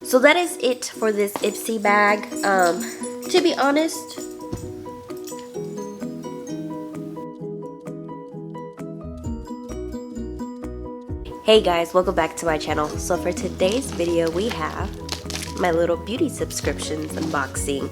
So that is it for this Ipsy bag. To be honest, hey guys, welcome back to my channel. So for today's video, we have my little beauty subscriptions unboxing.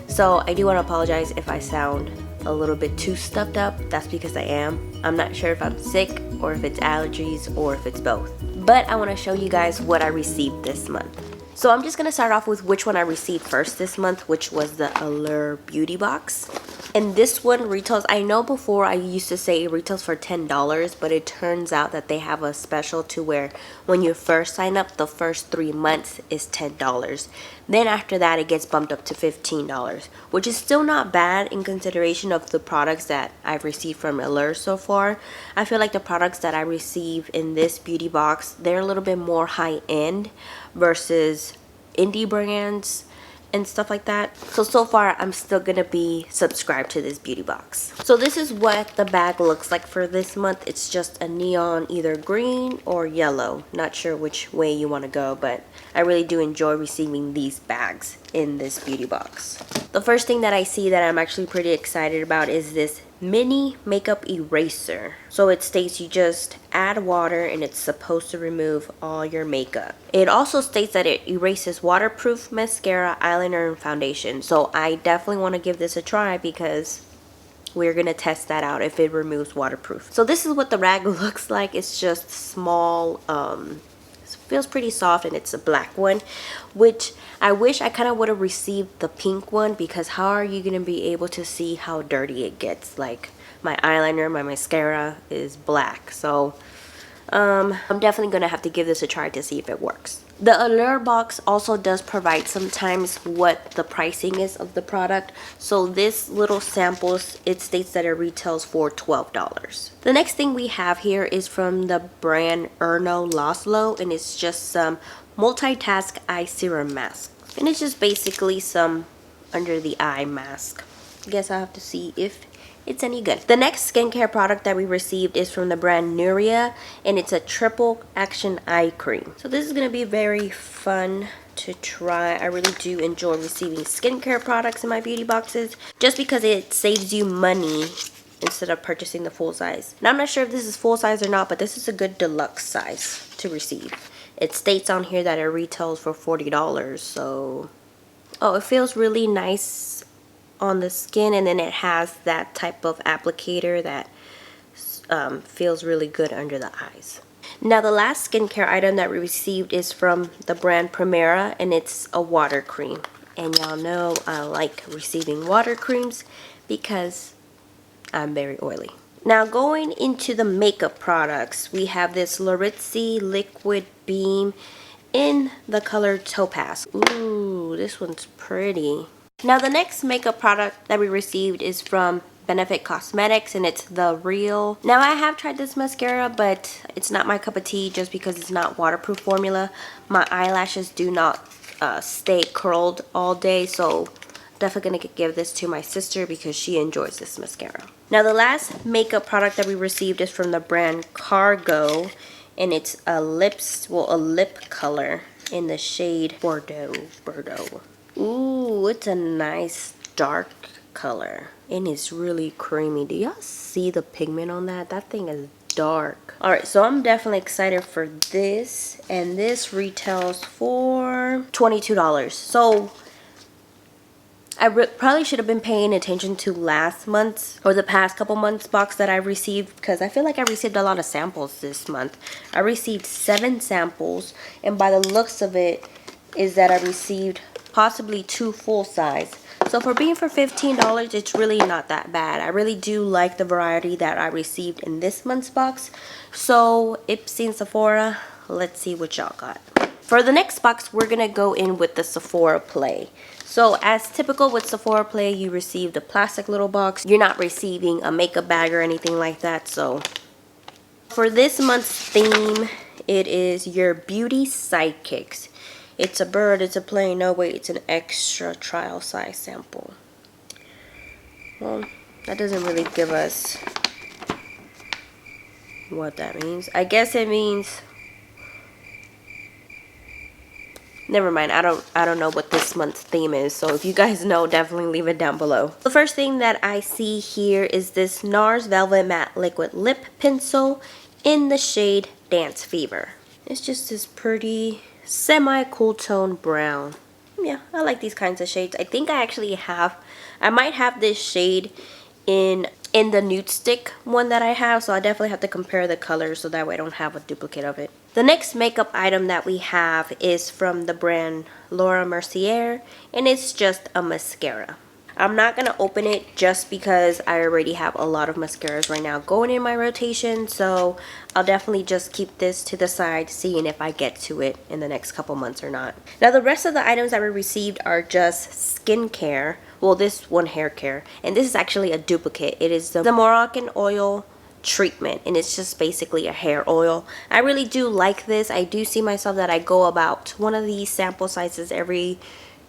So I do want to apologize if I sound a little bit too stuffed up. That's because I am. I'm not sure if I'm sick or if it's allergies or if it's both. But I want to show you guys what I received this month. So I'm just going to start off with which one I received first this month, which was the Allure Beauty Box. And this one retails, I know before I used to say it retails for $10, but it turns out that they have a special to where when you first sign up, the first 3 months is $10. Then after that, it gets bumped up to $15, which is still not bad in consideration of the products that I've received from Allure so far. I feel like the products that I receive in this beauty box, they're a little bit more high-end versus indie brands and stuff like that. So far I'm still gonna be subscribed to this beauty box. So this is what the bag looks like for this month. It's just a neon either green or yellow. Not sure which way you want to go, but I really do enjoy receiving these bags in this beauty box. The first thing that I see that I'm actually pretty excited about is this mini makeup eraser. So it states you just add water and it's supposed to remove all your makeup. It also states that it erases waterproof mascara, eyeliner, and foundation. So I definitely want to give this a try because we're gonna test that out if it removes waterproof. So this is what the rag looks like. It's just small, feels pretty soft, and it's a black one, which I wish I kind of would have received the pink one, because how are you gonna be able to see how dirty it gets? Like my eyeliner, my mascara is black, so I'm definitely gonna have to give this a try to see if it works. The Allure box also does provide sometimes what the pricing is of the product. So this little samples, it states that it retails for $12. The next thing we have here is from the brand Erno Laszlo, and it's just some multitask eye serum mask. And it's just basically some under the eye mask. I guess I'll have to see if it's any good. The next skincare product that we received is from the brand Nuria, and it's a triple action eye cream. So this is going to be very fun to try. I really do enjoy receiving skincare products in my beauty boxes just because it saves you money instead of purchasing the full size. Now I'm not sure if this is full size or not, but this is a good deluxe size to receive. It states on here that it retails for $40, so it feels really nice on the skin, and then it has that type of applicator that feels really good under the eyes. Now the last skincare item that we received is from the brand Primera, and it's a water cream. And y'all know I like receiving water creams because I'm very oily. Now going into the makeup products, we have this Laritzi Liquid Beam in the color Topaz. Ooh, this one's pretty. Now the next makeup product that we received is from Benefit Cosmetics, and it's the Real. Now I have tried this mascara, but it's not my cup of tea just because it's not waterproof formula. My eyelashes do not stay curled all day, so definitely gonna give this to my sister because she enjoys this mascara. Now the last makeup product that we received is from the brand Cargo, and it's a lip color in the shade Bordeaux. Ooh, it's a nice dark color, and it's really creamy. Do y'all see the pigment on that? That thing is dark. Alright, so I'm definitely excited for this, and this retails for $22. So I probably should have been paying attention to last month's or the past couple months box that I received, because I feel like I received a lot of samples this month. I received 7 samples, and by the looks of it is that I received possibly 2 full size. So for being for $15, it's really not that bad. I really do like the variety that I received in this month's box. So Ipsy and Sephora, let's see what y'all got. For the next box, we're gonna go in with the Sephora Play. So as typical with Sephora Play, you receive the plastic little box. You're not receiving a makeup bag or anything like that. So for this month's theme, it is your beauty sidekicks. It's a bird, it's a plane, no wait, it's an extra trial size sample. Well, that doesn't really give us what that means. I guess it means Never mind, I don't know what this month's theme is, so if you guys know, definitely leave it down below. The first thing that I see here is this NARS Velvet Matte Liquid Lip Pencil in the shade Dance Fever. It's just this pretty semi-cool tone brown. Yeah, I like these kinds of shades. I think I might have this shade in the nude stick one that I have, so I definitely have to compare the colors so that way I don't have a duplicate of it. The next makeup item that we have is from the brand Laura Mercier, and it's just a mascara. I'm not going to open it just because I already have a lot of mascaras right now going in my rotation, so I'll definitely just keep this to the side, seeing if I get to it in the next couple months or not. Now the rest of the items that we received are just skincare. Well, this one hair care, and this is actually a duplicate. It is the Moroccan oil treatment, and it's just basically a hair oil. I really do like this. I do see myself that I go about one of these sample sizes every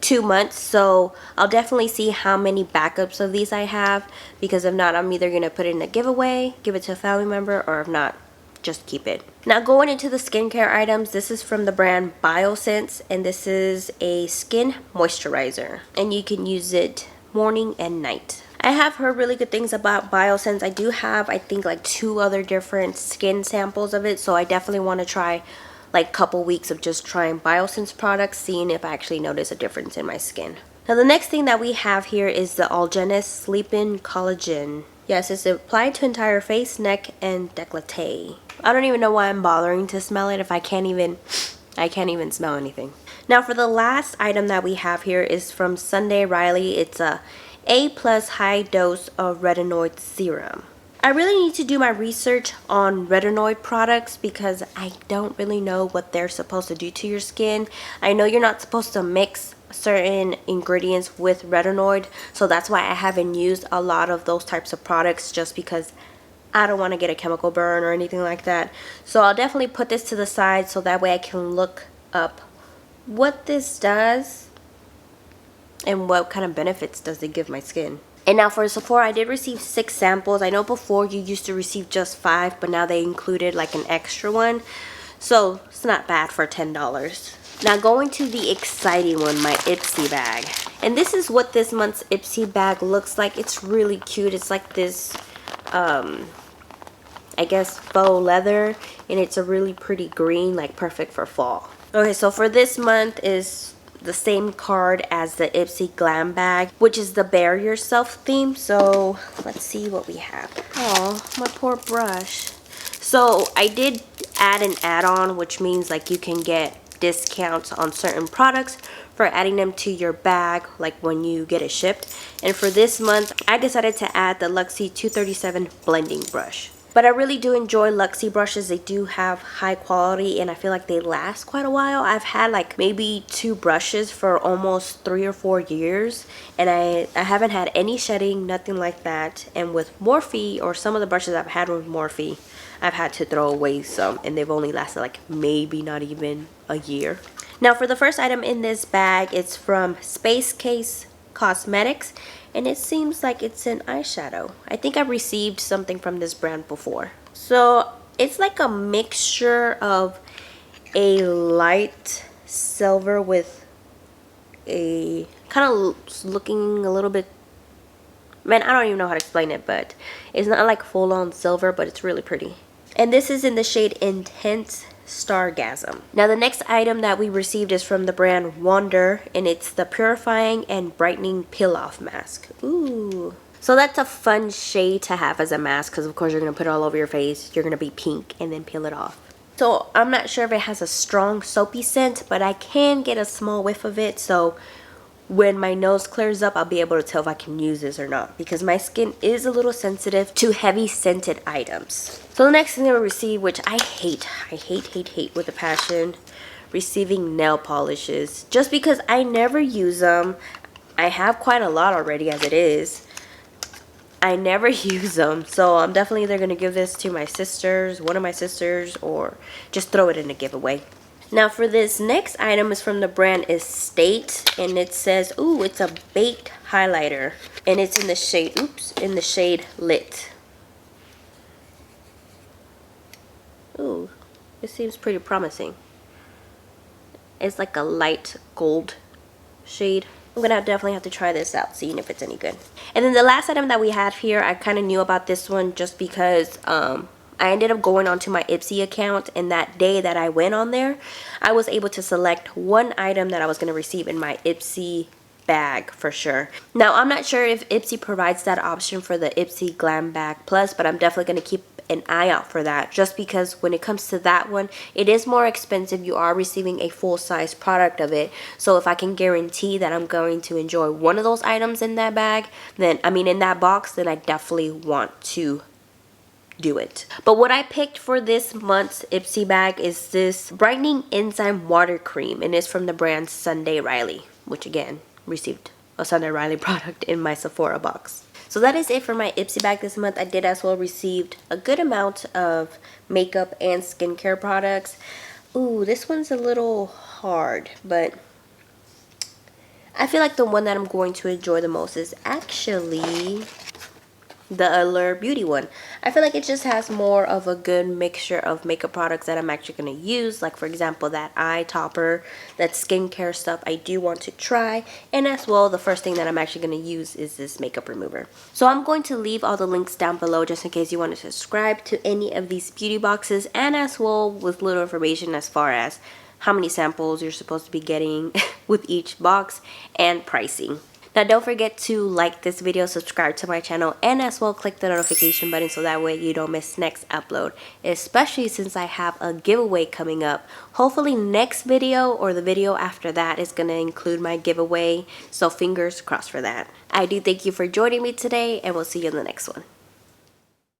2 months, so I'll definitely see how many backups of these I have, because if not, I'm either gonna put it in a giveaway, give it to a family member, or if not, just keep it. Now going into the skincare items, this is from the brand Biosense, and this is a skin moisturizer, and you can use it morning and night. I have heard really good things about Biosense. I do have, I think, like 2 other different skin samples of it, so I definitely want to try like couple weeks of just trying Biosense products, seeing if I actually notice a difference in my skin. Now the next thing that we have here is the Algenist Sleep-In Collagen. Yes, it's applied to entire face, neck, and décolleté. I don't even know why I'm bothering to smell it if I can't even smell anything. Now for the last item that we have here is from Sunday Riley. It's a A+ high dose of retinoid serum. I really need to do my research on retinoid products because I don't really know what they're supposed to do to your skin. I know you're not supposed to mix certain ingredients with retinoid, so that's why I haven't used a lot of those types of products, just because I don't want to get a chemical burn or anything like that. So I'll definitely put this to the side so that way I can look up what this does and what kind of benefits does it give my skin. And now for Sephora, I did receive 6 samples. I know before you used to receive just 5, but now they included like an extra one, so it's not bad for $10. Now going to the exciting one, my Ipsy bag. And this is what this month's Ipsy bag looks like. It's really cute. It's like this, I guess, faux leather, and it's a really pretty green, like perfect for fall. Okay, so for this month is the same card as the Ipsy Glam bag, which is the Bare Yourself theme. So let's see what we have. Oh, my poor brush. So I did add an add-on, which means like you can get discounts on certain products for adding them to your bag, like when you get it shipped. And for this month, I decided to add the Luxie 237 blending brush. But I really do enjoy Luxie brushes. They do have high quality and I feel like they last quite a while. I've had like maybe 2 brushes for almost 3 or 4 years, and I haven't had any shedding, nothing like that. And with Morphe, or some of the brushes I've had with Morphe, I've had to throw away some, and they've only lasted like maybe not even a year. Now for the first item in this bag, it's from Space Case Cosmetics, and it seems like it's an eyeshadow. I think I've received something from this brand before. So it's like a mixture of a light silver with a kind of looking a little bit, man, I don't even know how to explain it, but it's not like full-on silver, but it's really pretty. And this is in the shade Intense Stargasm. Now the next item that we received is from the brand Wander, and it's the Purifying and Brightening Peel Off Mask. Ooh. So that's a fun shade to have as a mask, because of course you're going to put it all over your face. You're going to be pink and then peel it off. So I'm not sure if it has a strong soapy scent, but I can get a small whiff of it. So when my nose clears up, I'll be able to tell if I can use this or not, because my skin is a little sensitive to heavy scented items. So the next thing that we received, which I hate with a passion, receiving nail polishes, just because I never use them. I have quite a lot already as it is. I never use them, so I'm definitely either going to give this to my sisters, one of my sisters, or just throw it in a giveaway. Now for this next item is from the brand Estate, and it says, ooh, it's a baked highlighter, and it's in the shade, in the shade Lit. Ooh, it seems pretty promising. It's like a light gold shade. I'm gonna definitely have to try this out, seeing if it's any good. And then the last item that we have here, I kind of knew about this one just because I ended up going onto my Ipsy account, and that day that I went on there, I was able to select one item that I was going to receive in my Ipsy bag for sure. Now, I'm not sure if Ipsy provides that option for the Ipsy Glam Bag Plus, but I'm definitely going to keep an eye out for that, just because when it comes to that one, it is more expensive. You are receiving a full-size product of it, so if I can guarantee that I'm going to enjoy one of those items in that bag, then in that box, then I definitely want to do it. But what I picked for this month's Ipsy bag is this brightening enzyme water cream, and it's from the brand Sunday Riley, which again received a Sunday Riley product in my Sephora box. So that is it for my Ipsy bag this month. I did as well received a good amount of makeup and skincare products. Ooh, this one's a little hard, but I feel like the one that I'm going to enjoy the most is actually the Allure Beauty one. I feel like it just has more of a good mixture of makeup products that I'm actually going to use. Like, for example, that eye topper, that skincare stuff I do want to try. And as well, the first thing that I'm actually going to use is this makeup remover. So I'm going to leave all the links down below just in case you want to subscribe to any of these beauty boxes. And as well, with little information as far as how many samples you're supposed to be getting with each box and pricing. Now, don't forget to like this video, subscribe to my channel, and as well click the notification button so that way you don't miss next upload, especially since I have a giveaway coming up. Hopefully next video or the video after that is going to include my giveaway, so fingers crossed for that. I do thank you for joining me today, and we'll see you in the next one.